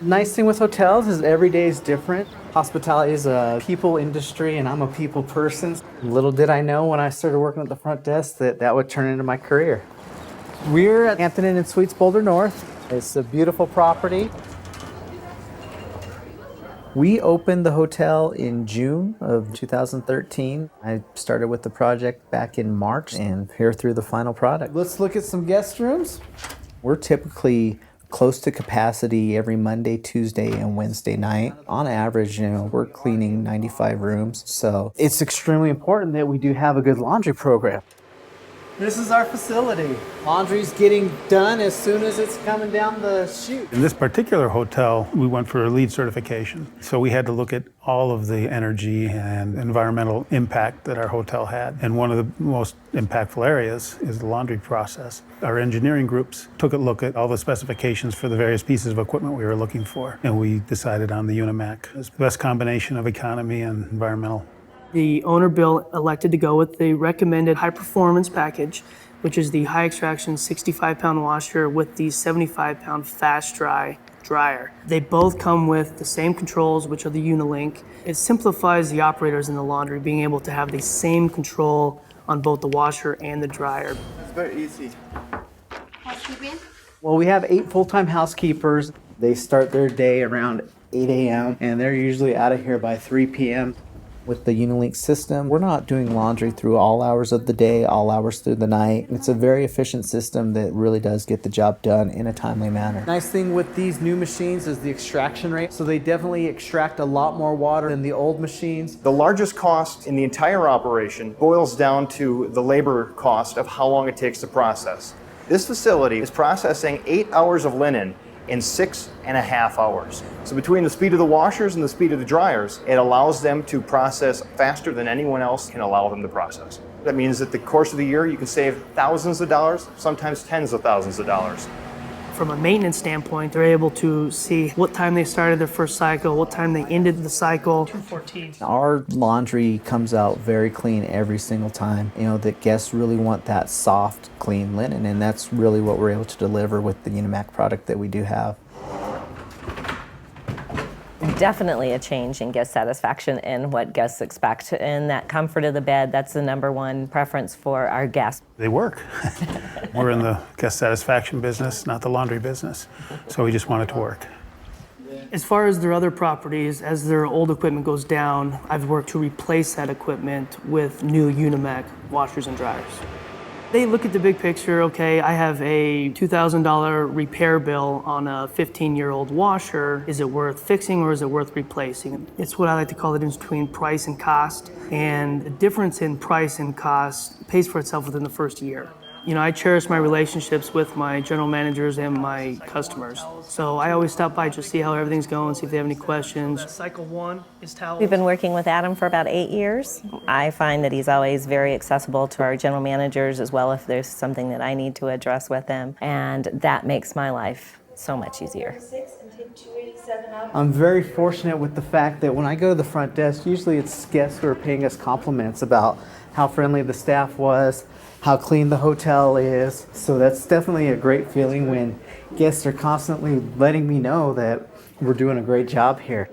Nice thing with hotels is every day is different. Hospitality is a people industry and I'm a people person. Little did I know when I started working at the front desk that that would turn into my career. We're at Hampton Inn and Suites Boulder North. It's a beautiful property. We opened the hotel in June of 2013. I started with the project back in March and here through the final product. Let's look at some guest rooms. We're typically close to capacity every Monday, Tuesday, and Wednesday night. On average, we're cleaning 95 rooms. So it's extremely important that we do have a good laundry program. This is our facility. Laundry's getting done as soon as it's coming down the chute. In this particular hotel, we went for a LEED certification. So we had to look at all of the energy and environmental impact that our hotel had. And one of the most impactful areas is the laundry process. Our engineering groups took a look at all the specifications for the various pieces of equipment we were looking for. And we decided on the UniMac as the best combination of economy and environmental. The owner Bill elected to go with the recommended high performance package, which is the high extraction 65-pound washer with the 75-pound fast dry dryer. They both come with the same controls, which are the UniLink. It simplifies the operators in the laundry being able to have the same control on both the washer and the dryer. It's very easy. Housekeeping? Well, we have 8 full-time housekeepers. They start their day around 8 a.m. and they're usually out of here by 3 p.m. With the UniLink system, we're not doing laundry through all hours of the day, all hours through the night. It's a very efficient system that really does get the job done in a timely manner. Nice thing with these new machines is the extraction rate. So they definitely extract a lot more water than the old machines. The largest cost in the entire operation boils down to the labor cost of how long it takes to process. This facility is processing 8 hours of linen in 6.5 hours. So between the speed of the washers and the speed of the dryers, it allows them to process faster than anyone else can allow them to process. That means that the course of the year, you can save thousands of dollars, sometimes tens of thousands of dollars. From a maintenance standpoint, they're able to see what time they started their first cycle, what time they ended the cycle. 214. Our laundry comes out very clean every single time. The guests really want that soft, clean linen, and that's really what we're able to deliver with the UniMac product that we do have. Definitely a change in guest satisfaction and what guests expect. And that comfort of the bed, that's the #1 preference for our guests. They work. We're in the guest satisfaction business, not the laundry business. So we just want it to work. As far as their other properties, as their old equipment goes down, I've worked to replace that equipment with new UniMac washers and dryers. They look at the big picture. Okay, I have a $2,000 repair bill on a 15-year-old washer. Is it worth fixing or is it worth replacing? It's what I like to call the difference between price and cost. And the difference in price and cost pays for itself within the first year. I cherish my relationships with my general managers and my customers. So I always stop by to see how everything's going, see if they have any questions. Cycle 1 is towels. We've been working with Adam for about 8 years. I find that he's always very accessible to our general managers as well if there's something that I need to address with him. And that makes my life so much easier. I'm very fortunate with the fact that when I go to the front desk, usually it's guests who are paying us compliments about how friendly the staff was, how clean the hotel is. So that's definitely a great feeling when guests are constantly letting me know that we're doing a great job here.